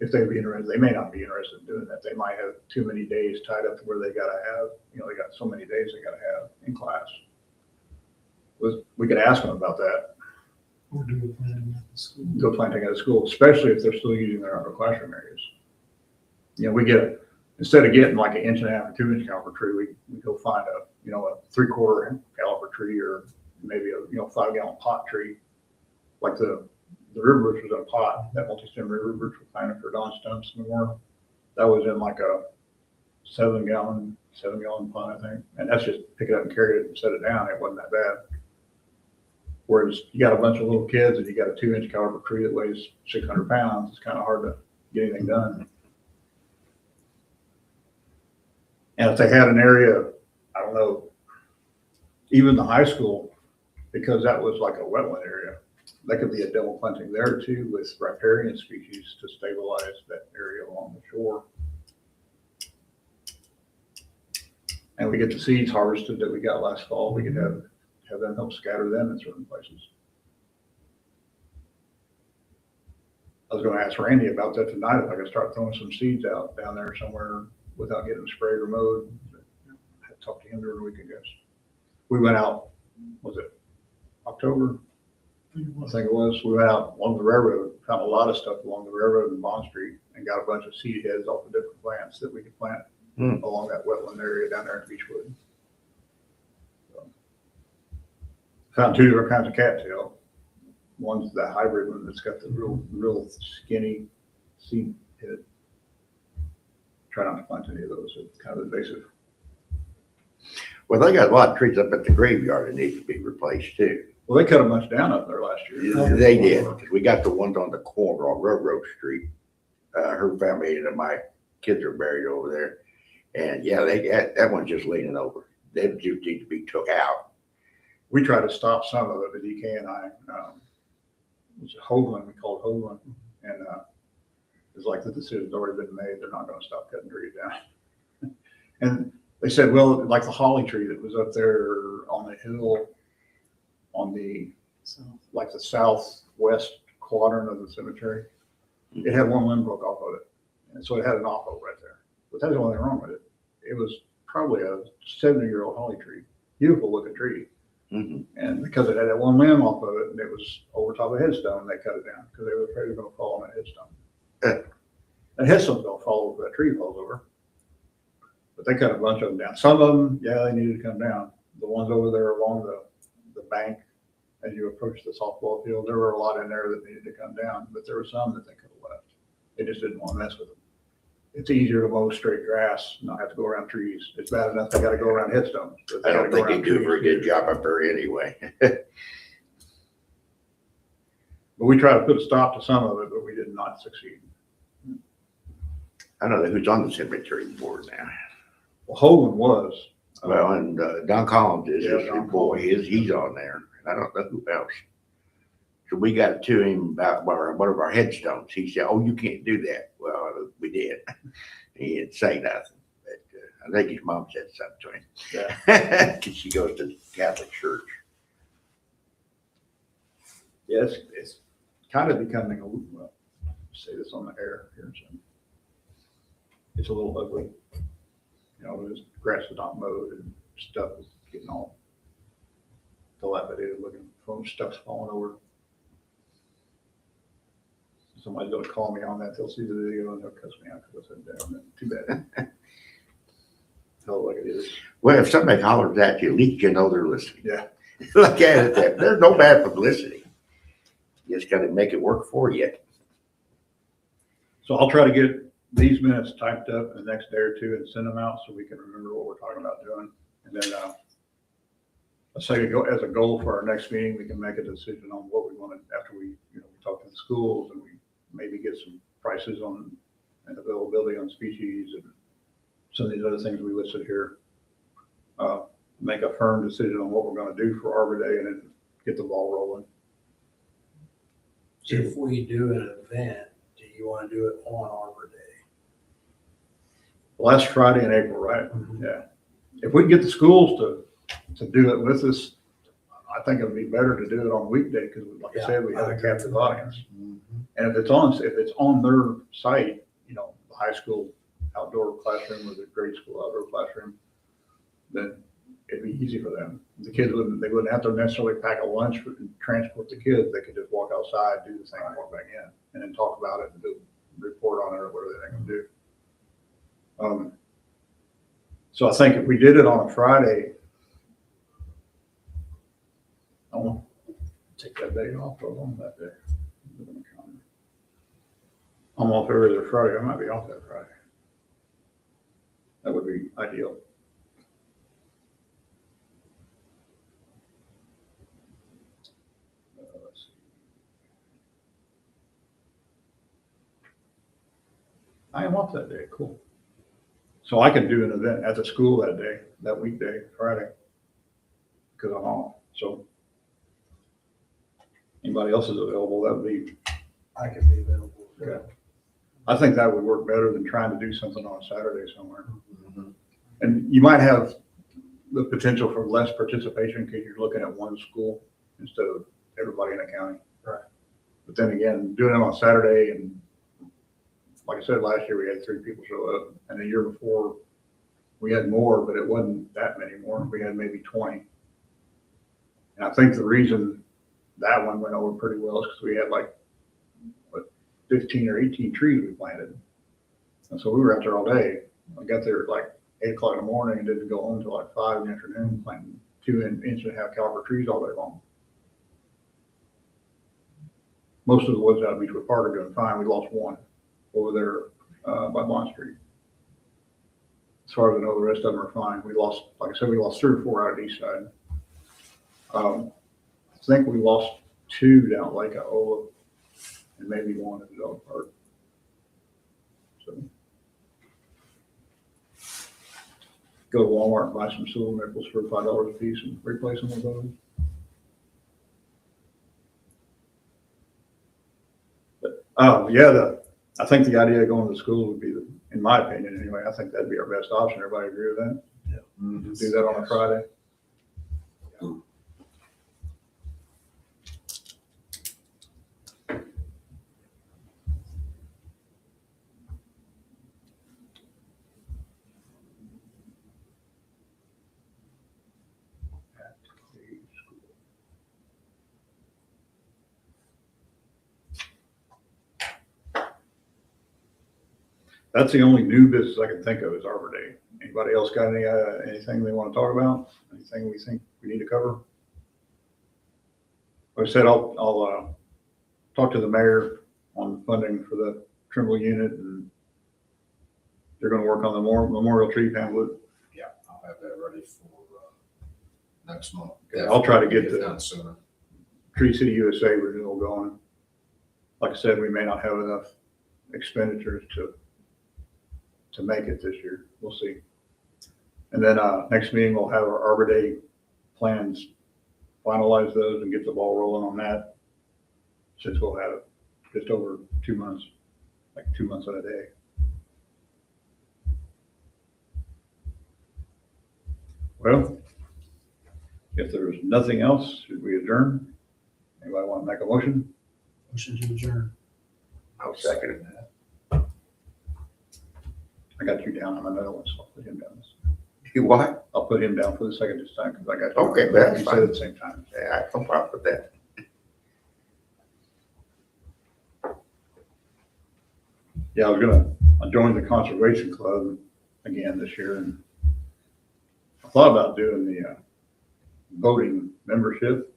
If they'd be interested, they may not be interested in doing that. They might have too many days tied up to where they gotta have, they got so many days they gotta have in class. We could ask them about that, Or do a planting at the school. go planting at a school, especially if they're still using their upper classroom areas. Instead of getting like 1.5 inch or 2-inch caliper tree, we go find a 3/4 caliper tree or maybe a 5-gallon pot tree. Like the river birch was in a pot, that multi-stem river birch we planted for Don Stumps and more. That was in like a 7-gallon pot, I think. And that's just pick it up and carry it and set it down. It wasn't that bad. Whereas you got a bunch of little kids and you got a 2-inch caliber tree that weighs 600 pounds, it's kind of hard to get anything done. And if they had an area, I don't know, even the high school, because that was like a wetland area, that could be a demo planting there too with riparian species to stabilize that area along the shore. And we get the seeds harvested that we got last fall. We could have them help scatter them in certain places. I was going to ask Randy about that tonight, if I could start throwing some seeds out down there somewhere without getting them sprayed or mowed. I had talked to him during the week, I guess. We went out, was it October? I think it was. We went out along the railroad, found a lot of stuff along the railroad and Bond Street and got a bunch of seed heads off of different plants that we could plant along that wetland area down there in Beechwood. So, found 2 different kinds of cattail. One's the hybrid one that's got the real skinny seed head. Try not to plant any of those. It's kind of invasive. Well, they got a lot of trees up at the graveyard that need to be replaced too. Well, they cut a bunch down up there last year. They did, because we got the ones on the corner on Railroad Street. Her family and my kids are buried over there. And yeah, that one's just leaning over. They just need to be took out. We try to stop some of it, but DK and I, it was Hoagland, we called Hoagland. And it's like the decision's already been made. They're not going to stop cutting trees down. And they said, well, like the holly tree that was up there on the hill on the southwest quadrant of the cemetery, it had one limb broke off of it. And so it had an off-oak right there. But that's the only thing wrong with it. It was probably a 70-year-old holly tree. Beautiful looking tree. Mhm. And because it had that one limb off of it, and it was over top of a headstone, they cut it down because they were afraid it was gonna fall on that headstone. That headstone's gonna fall over, if that tree falls over. But they cut a bunch of them down. Some of them, yeah, they needed to come down. The ones over there along the bank, as you approach the softball field, there were a lot in there that needed to come down, but there were some that they could have left. They just didn't want to mess with them. It's easier to mow straight grass, not have to go around trees. It's bad enough they gotta go around headstones. but they I gotta don't go think they around do a trees very good too. job up there anyway. But we tried to put a stop to some of it, but we did not succeed. I don't know who's on the cemetery board now. Well, Hogan was. Well, and Don Collins is Yeah, his Don boy. Collins. He's on there. And I don't know who else. So we got to him about one of our headstones. He said, "Oh, you can't do that." Well, we did. He didn't say nothing. But I think his mom said something to him. Because she goes to the Catholic church. Yeah, it's kind of becoming well, say this on the air here soon. It's a little ugly. You know, this grass is not mowed and stuff is getting all dilapidated looking, phone stuff's falling over. Somebody's gonna call me on that. They'll see the video and they'll cuss me out because I said, damn, too bad. Hell, like it is. Well, if somebody hollers at you, at least you know they're listening. Yeah. Look at it that there's no bad publicity. You just got to make it work for you. So I'll try to get these minutes typed up in the next day or two and send them out so we can remember what we're talking about doing. And then, let's say as a goal for our next meeting, we can make a decision on what we want to, after we talk to the schools and we maybe get some prices on and availability on species and some of these other things we listed here. Make a firm decision on what we're going to do for Arbor Day and then get the ball rolling. If we do an event, do you want to do it on Arbor Day? Last Friday in April, right? Yeah. If we can get the schools to do it with us, I think it'd be better to do it on weekday because like I said, we have a captive audience. And if it's on their site, you know, the high school outdoor classroom or the grade school outdoor classroom, then it'd be easy for them. The kids wouldn't have to necessarily pack a lunch and transport the kids. They could just walk outside, do the thing, and walk back in, and then talk about it and do report on it or whatever they're gonna do. So I think if we did it on a Friday, I want to take that day off or on that day. I'm off every other Friday. I might be off that Friday. That would be ideal. Let's see. I am off that day. Cool. So I can do an event at the school that day, that weekday, Friday, because I'm off. So anybody else is available, that would be, I could be available. yeah. I think that would work better than trying to do something on a Saturday somewhere. And you might have the potential for less participation because you're looking at one school instead of everybody in the county. Right. But then again, doing it on Saturday and like I said, last year we had 3 people show up and the year before we had more, but it wasn't that many more. We had maybe 20. And I think the reason that one went over pretty well is because we had like, 15 or 18 trees we planted. And so we were out there all day. I got there at like 8 o'clock in the morning and didn't go home until like 5 in the afternoon, planting 2.5-inch caliber trees all day long. Most of the woods out of Beechwood Park are doing fine. We lost one over there by Bond Street. As far as I know, the rest of them are fine. We lost, like I said, we lost 3 or 4 out of the east side. I think we lost 2 down at Lake Iowa and maybe 1 at the dog park. So go to Walmart and buy some silver nickels for $5 a piece and replace them with those. But, I think the idea of going to the schools would be, in my opinion anyway, I think that'd be our best option. Everybody agree with that? Yeah. Do that on a Friday? That's the only new business I can think of is Arbor Day. Anybody else got anything they want to talk about? Anything we think we need to cover? Like I said, I'll talk to the mayor on funding for the Trimble unit, and they're gonna work on the memorial tree pamphlet. Yeah, I'll have that ready for, next month. Yeah, I'll try to get it the- done sooner. Tree City USA renewal going. Like I said, we may not have enough expenditures to make it this year. We'll see. And then, next meeting, we'll have our Arbor Day plans, finalize those and get the ball rolling on that. Since we'll have just over 2 months, like 2 months and a day. Well, if there's nothing else, should we adjourn? Anybody want to make a motion? Motion to adjourn. I'll second it. I got you down on my notes, so I'll put him down. You what? I'll put him down for the second this time, because I got. you. Okay, that's You fine. said at the same time. Yeah, I have no problem with that. Yeah, I joined the Conservation Club again this year, and I thought about doing the voting membership,